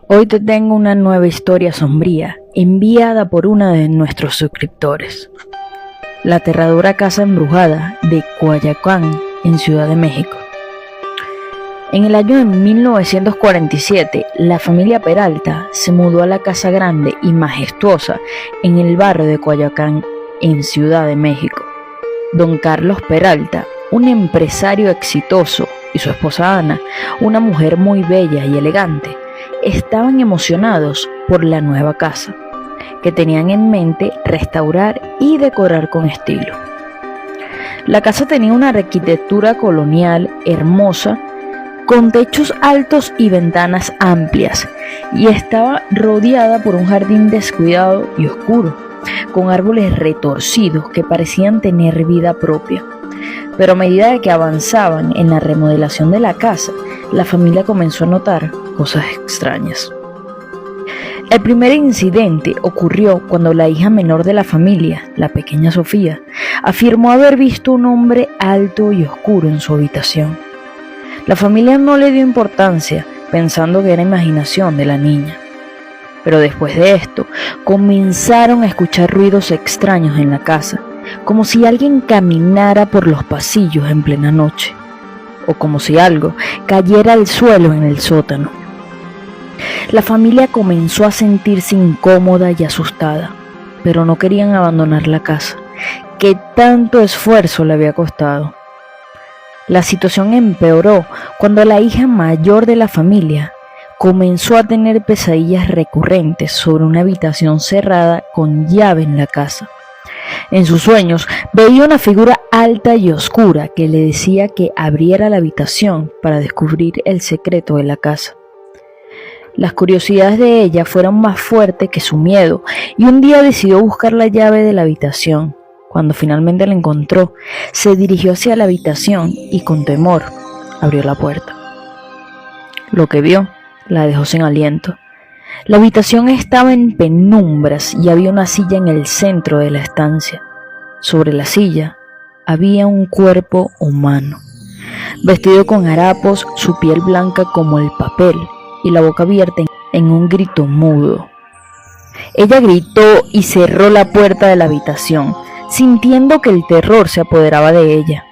Hoy te tengo una nueva historia sombría, enviada por una de nuestros suscriptores. La aterradora casa embrujada de Coyoacán, en Ciudad de México. En el año de 1947, la familia Peralta se mudó a la casa grande y majestuosa en el barrio de Coyoacán, en Ciudad de México. Don Carlos Peralta, un empresario exitoso, y su esposa Ana, una mujer muy bella y elegante, estaban emocionados por la nueva casa, que tenían en mente restaurar y decorar con estilo. La casa tenía una arquitectura colonial hermosa, con techos altos y ventanas amplias, y estaba rodeada por un jardín descuidado y oscuro, con árboles retorcidos que parecían tener vida propia. Pero a medida que avanzaban en la remodelación de la casa, la familia comenzó a notar cosas extrañas. El primer incidente ocurrió cuando la hija menor de la familia, la pequeña Sofía, afirmó haber visto un hombre alto y oscuro en su habitación. La familia no le dio importancia, pensando que era imaginación de la niña. Pero después de esto, comenzaron a escuchar ruidos extraños en la casa, como si alguien caminara por los pasillos en plena noche, o como si algo cayera al suelo en el sótano. La familia comenzó a sentirse incómoda y asustada, pero no querían abandonar la casa, que tanto esfuerzo le había costado. La situación empeoró cuando la hija mayor de la familia comenzó a tener pesadillas recurrentes sobre una habitación cerrada con llave en la casa. En sus sueños veía una figura alta y oscura que le decía que abriera la habitación para descubrir el secreto de la casa. Las curiosidades de ella fueron más fuertes que su miedo, y un día decidió buscar la llave de la habitación. Cuando finalmente la encontró, se dirigió hacia la habitación y con temor abrió la puerta. Lo que vio la dejó sin aliento. La habitación estaba en penumbras y había una silla en el centro de la estancia. Sobre la silla había un cuerpo humano, vestido con harapos, su piel blanca como el papel y la boca abierta en un grito mudo. Ella gritó y cerró la puerta de la habitación, sintiendo que el terror se apoderaba de ella.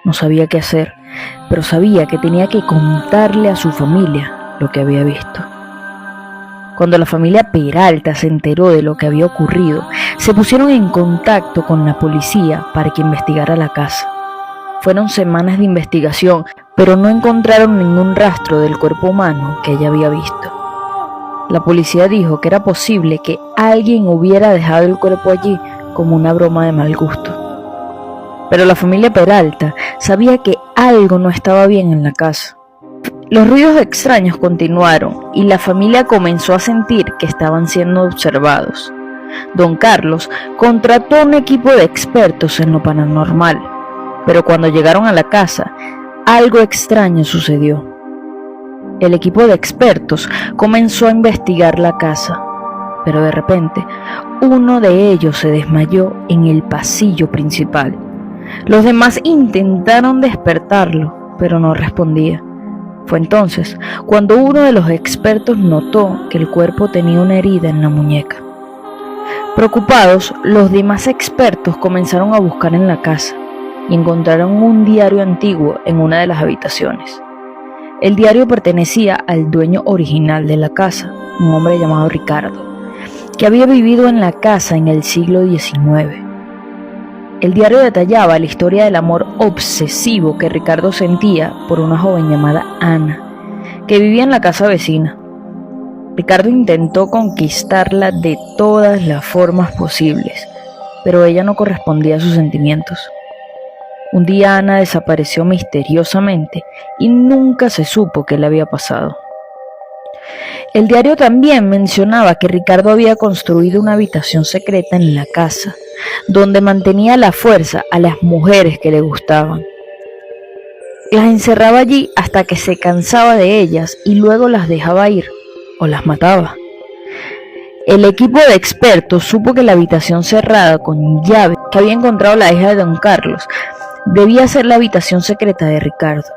No sabía qué hacer, pero sabía que tenía que contarle a su familia lo que había visto. Cuando la familia Peralta se enteró de lo que había ocurrido, se pusieron en contacto con la policía para que investigara la casa. Fueron semanas de investigación, pero no encontraron ningún rastro del cuerpo humano que ella había visto. La policía dijo que era posible que alguien hubiera dejado el cuerpo allí como una broma de mal gusto. Pero la familia Peralta sabía que algo no estaba bien en la casa. Los ruidos extraños continuaron y la familia comenzó a sentir que estaban siendo observados. Don Carlos contrató un equipo de expertos en lo paranormal, pero cuando llegaron a la casa, algo extraño sucedió. El equipo de expertos comenzó a investigar la casa, pero de repente, uno de ellos se desmayó en el pasillo principal. Los demás intentaron despertarlo, pero no respondía. Fue entonces cuando uno de los expertos notó que el cuerpo tenía una herida en la muñeca. Preocupados, los demás expertos comenzaron a buscar en la casa y encontraron un diario antiguo en una de las habitaciones. El diario pertenecía al dueño original de la casa, un hombre llamado Ricardo, que había vivido en la casa en el siglo XIX. El diario detallaba la historia del amor obsesivo que Ricardo sentía por una joven llamada Ana, que vivía en la casa vecina. Ricardo intentó conquistarla de todas las formas posibles, pero ella no correspondía a sus sentimientos. Un día Ana desapareció misteriosamente y nunca se supo qué le había pasado. El diario también mencionaba que Ricardo había construido una habitación secreta en la casa, donde mantenía a la fuerza a las mujeres que le gustaban. Las encerraba allí hasta que se cansaba de ellas y luego las dejaba ir o las mataba. El equipo de expertos supo que la habitación cerrada con llave que había encontrado la hija de Don Carlos debía ser la habitación secreta de Ricardo.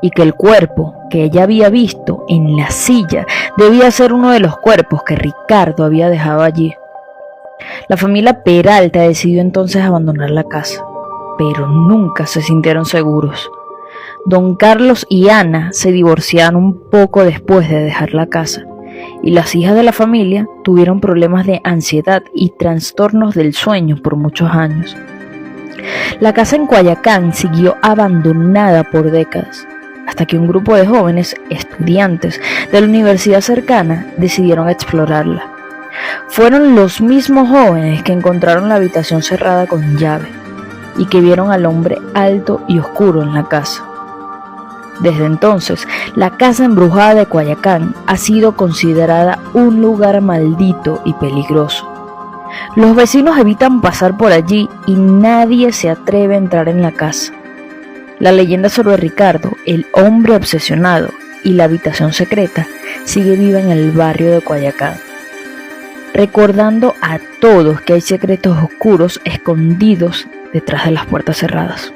y que el cuerpo que ella había visto en la silla debía ser uno de los cuerpos que Ricardo había dejado allí. La familia Peralta decidió entonces abandonar la casa, pero nunca se sintieron seguros. Don Carlos y Ana se divorciaron un poco después de dejar la casa, y las hijas de la familia tuvieron problemas de ansiedad y trastornos del sueño por muchos años. La casa en Cuayacán siguió abandonada por décadas, hasta que un grupo de jóvenes estudiantes de la universidad cercana decidieron explorarla. Fueron los mismos jóvenes que encontraron la habitación cerrada con llave y que vieron al hombre alto y oscuro en la casa. Desde entonces, la casa embrujada de Cuayacán ha sido considerada un lugar maldito y peligroso. Los vecinos evitan pasar por allí y nadie se atreve a entrar en la casa. La leyenda sobre Ricardo, el hombre obsesionado, y la habitación secreta sigue viva en el barrio de Cuayacán, recordando a todos que hay secretos oscuros escondidos detrás de las puertas cerradas.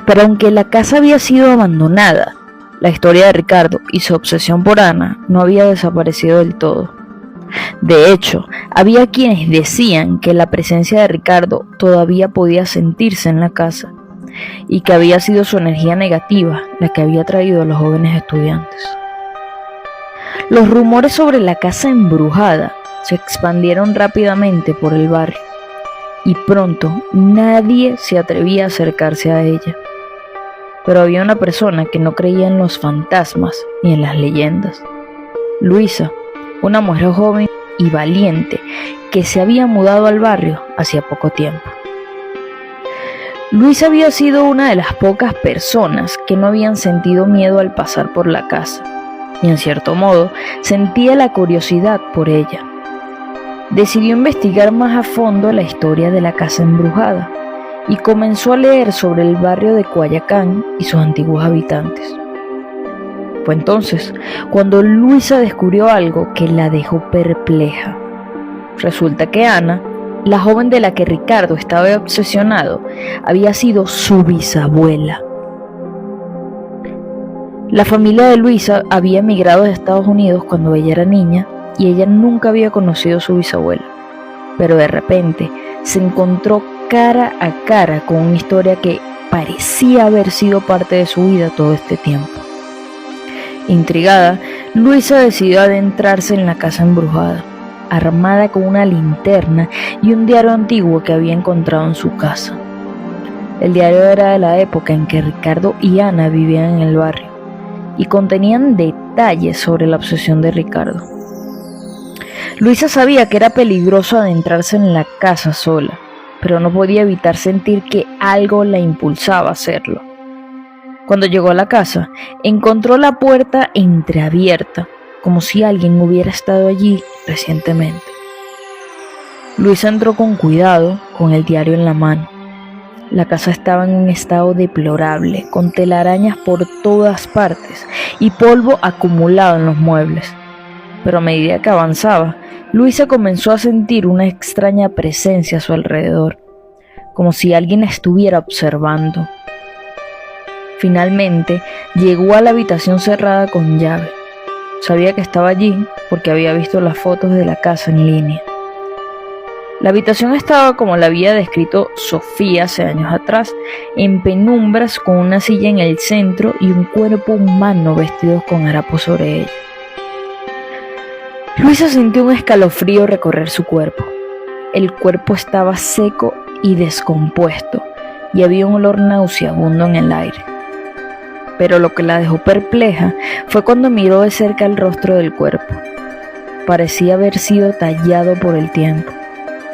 Pero aunque la casa había sido abandonada, la historia de Ricardo y su obsesión por Ana no había desaparecido del todo. De hecho, había quienes decían que la presencia de Ricardo todavía podía sentirse en la casa y que había sido su energía negativa la que había traído a los jóvenes estudiantes. Los rumores sobre la casa embrujada se expandieron rápidamente por el barrio y pronto nadie se atrevía a acercarse a ella. Pero había una persona que no creía en los fantasmas ni en las leyendas. Luisa, una mujer joven y valiente que se había mudado al barrio hacía poco tiempo. Luisa había sido una de las pocas personas que no habían sentido miedo al pasar por la casa, y en cierto modo sentía la curiosidad por ella. Decidió investigar más a fondo la historia de la casa embrujada y comenzó a leer sobre el barrio de Cuayacán y sus antiguos habitantes. Fue entonces cuando Luisa descubrió algo que la dejó perpleja. Resulta que Ana, la joven de la que Ricardo estaba obsesionado, había sido su bisabuela. La familia de Luisa había emigrado de Estados Unidos cuando ella era niña y ella nunca había conocido a su bisabuela, pero de repente se encontró cara a cara con una historia que parecía haber sido parte de su vida todo este tiempo. Intrigada, Luisa decidió adentrarse en la casa embrujada, armada con una linterna y un diario antiguo que había encontrado en su casa. El diario era de la época en que Ricardo y Ana vivían en el barrio y contenían detalles sobre la obsesión de Ricardo. Luisa sabía que era peligroso adentrarse en la casa sola, pero no podía evitar sentir que algo la impulsaba a hacerlo. Cuando llegó a la casa, encontró la puerta entreabierta, como si alguien hubiera estado allí recientemente. Luisa entró con cuidado, con el diario en la mano. La casa estaba en un estado deplorable, con telarañas por todas partes y polvo acumulado en los muebles. Pero a medida que avanzaba, Luisa comenzó a sentir una extraña presencia a su alrededor, como si alguien la estuviera observando. Finalmente, llegó a la habitación cerrada con llave. Sabía que estaba allí porque había visto las fotos de la casa en línea. La habitación estaba como la había descrito Sofía hace años atrás, en penumbras, con una silla en el centro y un cuerpo humano vestido con harapos sobre ella. Luisa sintió un escalofrío recorrer su cuerpo. El cuerpo estaba seco y descompuesto y había un olor nauseabundo en el aire. Pero lo que la dejó perpleja fue cuando miró de cerca el rostro del cuerpo. Parecía haber sido tallado por el tiempo,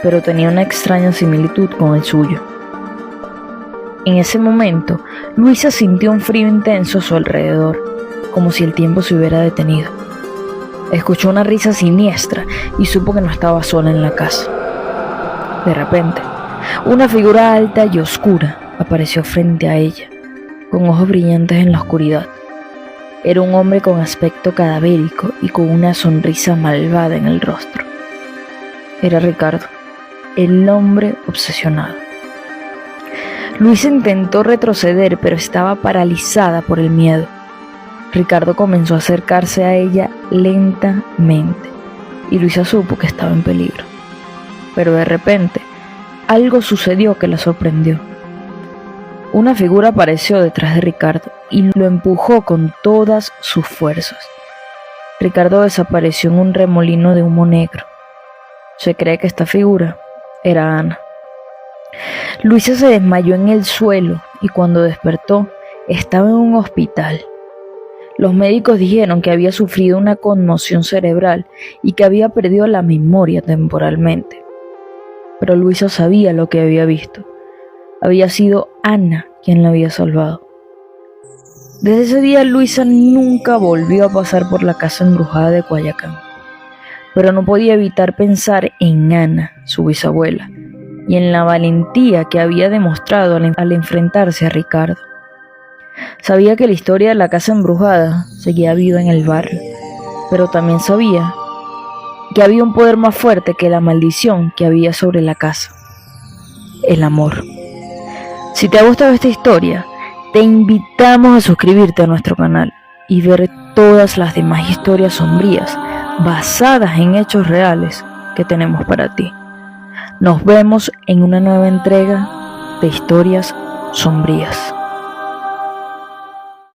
pero tenía una extraña similitud con el suyo. En ese momento, Luisa sintió un frío intenso a su alrededor, como si el tiempo se hubiera detenido. Escuchó una risa siniestra y supo que no estaba sola en la casa. De repente, una figura alta y oscura apareció frente a ella, con ojos brillantes en la oscuridad. Era un hombre con aspecto cadavérico y con una sonrisa malvada en el rostro. Era Ricardo, el hombre obsesionado. Luisa intentó retroceder, pero estaba paralizada por el miedo. Ricardo comenzó a acercarse a ella lentamente, y Luisa supo que estaba en peligro. Pero de repente, algo sucedió que la sorprendió. Una figura apareció detrás de Ricardo y lo empujó con todas sus fuerzas. Ricardo desapareció en un remolino de humo negro. Se cree que esta figura era Ana. Luisa se desmayó en el suelo y cuando despertó estaba en un hospital. Los médicos dijeron que había sufrido una conmoción cerebral y que había perdido la memoria temporalmente. Pero Luisa sabía lo que había visto. Había sido Ana quien la había salvado. Desde ese día Luisa nunca volvió a pasar por la casa embrujada de Guayacán, pero no podía evitar pensar en Ana, su bisabuela, y en la valentía que había demostrado al enfrentarse a Ricardo. Sabía que la historia de la casa embrujada seguía viva en el barrio, pero también sabía que había un poder más fuerte que la maldición que había sobre la casa: el amor. Si te ha gustado esta historia, te invitamos a suscribirte a nuestro canal y ver todas las demás historias sombrías basadas en hechos reales que tenemos para ti. Nos vemos en una nueva entrega de Historias Sombrías.